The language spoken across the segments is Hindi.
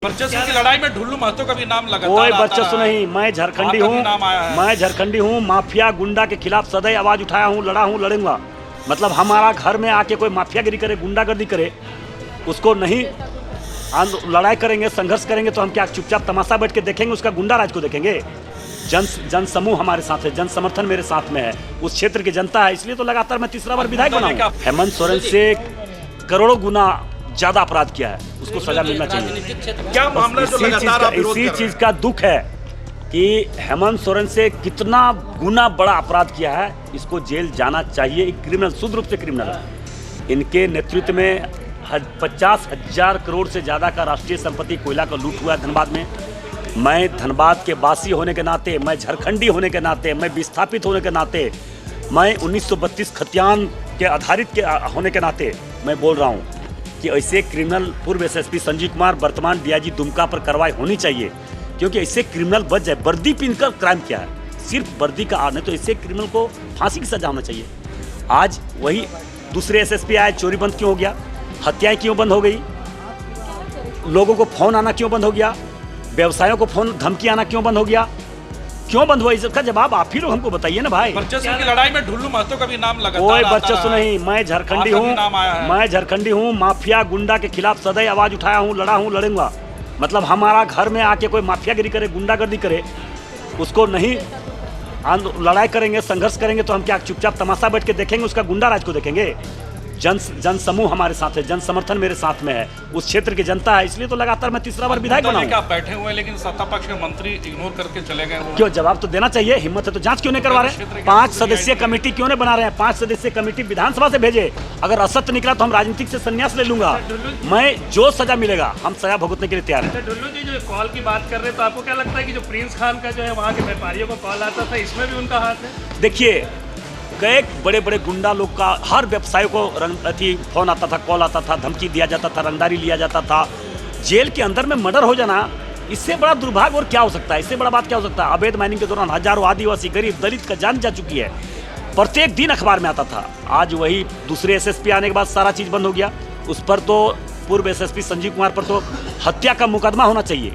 वर्चस्व की लड़ाई में ढुल्लू महतो का भी नाम लगातार कोई आता वर्चस्व रहा है। नहीं। मैं झारखंडी हूँ, नाम आया है। मैं झारखंडी हूँ। माफिया गुंडा के खिलाफ सदैव आवाज उठाया हूँ, लड़ा हूँ, लड़ूंगा। मतलब हमारा घर में आके कोई माफियागिरी करे, गुंडागर्दी करे, उसको नहीं लड़ाई करेंगे, संघर्ष करेंगे तो हम क्या चुपचाप तमाशा बैठ के देखेंगे? उसका गुंडा राज को देखेंगे? जन समूह हमारे साथ है, जन समर्थन मेरे साथ में है, उस क्षेत्र की जनता है, इसलिए तो लगातार मैं तीसरा बार विधायक बना हूं। हेमंत सोरेन से करोड़ों गुना ज्यादा अपराध किया है, उसको सजा मिलना चाहिए। क्या मामला जो लगातार आप विरोध कर रहे हैं? इसी चीज का दुख है कि हेमंत सोरेन से कितना गुना बड़ा अपराध किया है, इसको जेल जाना चाहिए। एक क्रिमिनल, शुद्ध रूप से क्रिमिनल है। इनके नेतृत्व में 50,000 करोड़ से ज़्यादा का राष्ट्रीय संपत्ति कोयला का लूट हुआ है धनबाद में। मैं धनबाद के वासी होने के नाते, मैं झारखंडी होने के नाते, मैं विस्थापित होने के नाते, मैं 1932 खतियान के आधारित के होने के नाते मैं बोल रहा हूँ कि ऐसे क्रिमिनल पूर्व एसएसपी संजीव कुमार, वर्तमान डीआईजी दुमका पर कार्रवाई होनी चाहिए, क्योंकि ऐसे क्रिमिनल बच जाए। वर्दी पहनकर क्राइम किया है, सिर्फ वर्दी का आड़ नहीं, तो ऐसे क्रिमिनल को फांसी की सजा होना चाहिए। आज वही दूसरे एसएसपी आए, चोरी बंद क्यों हो गया? हत्याएं क्यों बंद हो गई? लोगों को फोन आना क्यों बंद हो गया? व्यवसायों को फोन धमकी आना क्यों बंद हो गया? क्यों बंद हुआ? इसका जवाब आप ही लोग हमको बताइए ना भाई। वर्चस्व की लड़ाई में ढुल्लू महतो का भी नाम लगातार कोई आता वर्चस्व रहा है। नहीं। मैं झारखंडी हूँ, मैं झारखंडी हूँ। माफिया गुंडा के खिलाफ सदैव आवाज उठाया हूँ, लड़ा हूँ, लड़ूंगा। मतलब हमारा घर में आके कोई माफियागिरी करे, गुंडागर्दी करे, उसको नहीं लड़ाई करेंगे, संघर्ष करेंगे तो हम क्या चुपचाप तमाशा बैठ के देखेंगे? उसका गुंडा राज को देखेंगे? जन समूह हमारे साथ है, जन समर्थन मेरे साथ में है, उस क्षेत्र की जनता है, इसलिए तो लगातार मैं तीसरा बार विधायक बना हूं। आप बैठे हुए हैं लेकिन सत्ता पक्ष के मंत्री इग्नोर करके चले गए। क्यों? जवाब तो देना चाहिए। हिम्मत है तो जांच क्यों नहीं करवा रहे? 5 सदस्यीय कमेटी क्यों नहीं बना रहे हैं? 5 सदस्यीय कमेटी विधानसभा से भेजे। अगर असत्य निकला तो हम राजनीतिक से संन्यास ले लूंगा। मैं जो सजा मिलेगा हम सजा भुगतने के लिए तैयार है। ढुल्लू जी जो कॉल की बात कर रहे हैं, तो आपको क्या लगता है कि जो प्रिंस खान का जो है वहाँ के व्यापारियों को कॉल आता था, इसमें भी उनका हाथ है? देखिए, कई बड़े बड़े गुंडा लोग का हर व्यवसाय को फोन आता था, कॉल आता था, धमकी दिया जाता था, रंगदारी लिया जाता था। जेल के अंदर में मर्डर हो जाना, इससे बड़ा दुर्भाग्य और क्या हो सकता है? इससे बड़ा बात क्या हो सकता है? अवैध माइनिंग के दौरान हजारों आदिवासी, गरीब, दलित का जान जा चुकी है। प्रत्येक दिन अखबार में आता था। आज वही दूसरे एसएसपी आने के बाद सारा चीज़ बंद हो गया। उस पर तो पूर्व एसएसपी संजीव कुमार पर तो हत्या का मुकदमा होना चाहिए,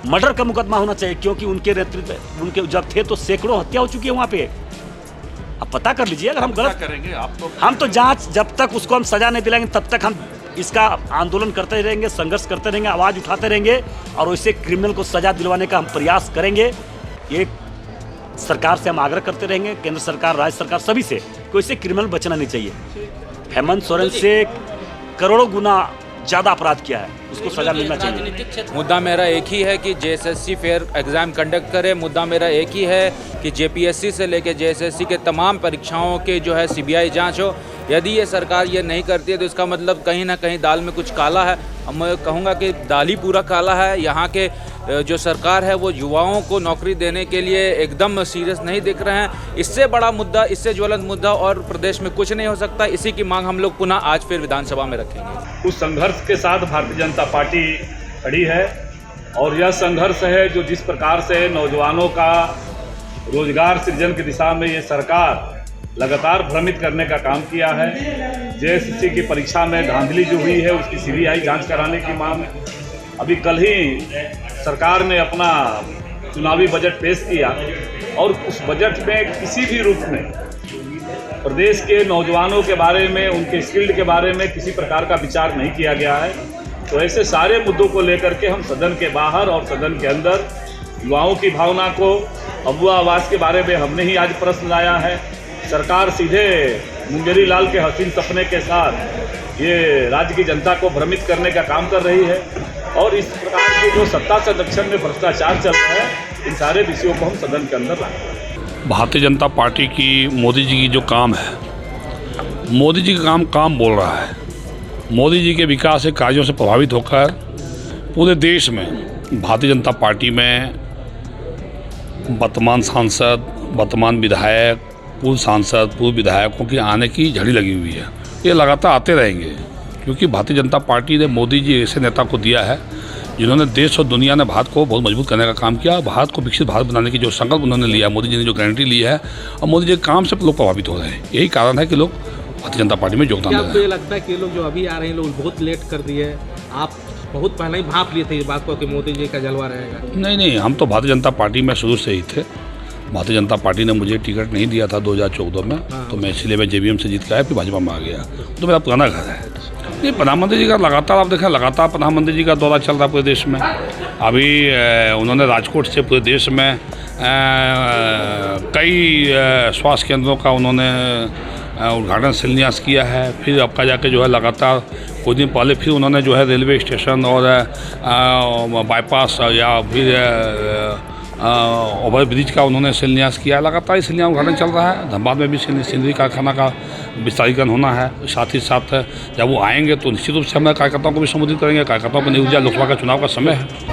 मर्डर का मुकदमा होना चाहिए, क्योंकि उनके नेतृत्व, उनके जब थे तो सैकड़ों हत्या हो चुकी है वहाँ पे। अब पता कर लीजिए, अगर हम गलत करेंगे हम तो जांच, जब तक उसको हम सजा नहीं दिलाएंगे तब तक हम इसका आंदोलन करते रहेंगे, संघर्ष करते रहेंगे, आवाज उठाते रहेंगे और वैसे क्रिमिनल को सजा दिलवाने का हम प्रयास करेंगे। ये सरकार से हम आग्रह करते रहेंगे, केंद्र सरकार, राज्य सरकार, सभी से, कोई से क्रिमिनल बचना नहीं चाहिए। हेमंत सोरेन से करोड़ों गुना ज़्यादा अपराध किया है, उसको सजा मिलना चाहिए। मुद्दा मेरा एक ही है कि जेएसएससी फेयर एग्ज़ाम कंडक्ट करे। मुद्दा मेरा एक ही है कि जेपीएससी से लेकर जेएसएससी के तमाम परीक्षाओं के जो है सीबीआई जांच हो। यदि ये सरकार ये नहीं करती है तो इसका मतलब कहीं ना कहीं दाल में कुछ काला है। अब मैं कहूँगा कि दाल ही पूरा काला है। यहाँ के जो सरकार है वो युवाओं को नौकरी देने के लिए एकदम सीरियस नहीं दिख रहे हैं। इससे बड़ा मुद्दा, इससे ज्वलंत मुद्दा और प्रदेश में कुछ नहीं हो सकता। इसी की मांग हम लोग पुनः आज फिर विधानसभा में रखेंगे। उस संघर्ष के साथ भारतीय जनता पार्टी खड़ी है और यह संघर्ष है जो जिस प्रकार से नौजवानों का रोजगार सृजन की दिशा में ये सरकार लगातार भ्रमित करने का काम किया है। जेएसएससी की परीक्षा में धांधली जो हुई है उसकी सीबीआई जांच कराने की मांग। अभी कल ही सरकार ने अपना चुनावी बजट पेश किया और उस बजट में किसी भी रूप में प्रदेश के नौजवानों के बारे में, उनके स्किल्ड के बारे में किसी प्रकार का विचार नहीं किया गया है। तो ऐसे सारे मुद्दों को लेकर के हम सदन के बाहर और सदन के अंदर युवाओं की भावना को, अबुआ आवास के बारे में हमने ही आज प्रश्न लाया है। सरकार सीधे मुंगेरी लाल के हसीन सपने के साथ ये राज्य की जनता को भ्रमित करने का काम कर रही है और इस प्रकार के जो सत्ता संरक्षण में भ्रष्टाचार चल रहा है, इन सारे विषयों को हम सदन के अंदर लाएंगे। भारतीय जनता पार्टी की मोदी जी की जो काम है, मोदी जी का काम बोल रहा है। मोदी जी के विकास के कार्यों से प्रभावित होकर पूरे देश में भारतीय जनता पार्टी में वर्तमान सांसद, वर्तमान विधायक, पूर्व सांसद, पूर्व विधायकों की आने की झड़ी लगी हुई है। ये लगातार आते रहेंगे क्योंकि भारतीय जनता पार्टी ने मोदी जी ऐसे नेता को दिया है जिन्होंने देश और दुनिया ने भारत को बहुत मजबूत करने का काम किया। भारत को विकसित भारत बनाने की जो संकल्प उन्होंने लिया, मोदी जी ने जो गारंटी ली है, और मोदी जी के काम से लोग प्रभावित हो रहे हैं। यही कारण है कि लोग भारतीय जनता पार्टी में योगदान दे रहे हैं। आपको ये लगता है कि ये लोग जो अभी आ रहे हैं, लोग बहुत लेट कर दिए, आप बहुत पहले ही भाप लिए थे इस बात को कि मोदी जी का जलवा रहेगा। नहीं, हम तो भारतीय जनता पार्टी में शुरू से ही थे। भारतीय जनता पार्टी ने मुझे टिकट नहीं दिया था 2014 में, तो मैं इसलिए मैं JVM से जीत के आया, फिर भाजपा में आ गया। तो मेरा पुराना घर है। नहीं, प्रधानमंत्री जी का लगातार आप देखें, लगातार प्रधानमंत्री जी का दौरा चल रहा है पूरे देश में। अभी उन्होंने राजकोट से पूरे देश में कई स्वास्थ्य केंद्रों का उन्होंने उद्घाटन शिलान्यास किया है। फिर आपका जाके जो है लगातार कुछ दिन पहले फिर उन्होंने जो है रेलवे स्टेशन और बाईपास या फिर ओवर ब्रिज का उन्होंने शिलान्यास किया है। लगातार इस शिलान्यास उद्घाटन चल रहा है। धनबाद में भी सिंदरी कारखाना का विस्तारीकरण होना है। साथ ही साथ जब वो आएंगे तो निश्चित रूप से हमारे कार्यकर्ताओं को भी संबोधित करेंगे। कार्यकर्ताओं को नहीं ऊर्जा, लोकसभा का चुनाव का समय है।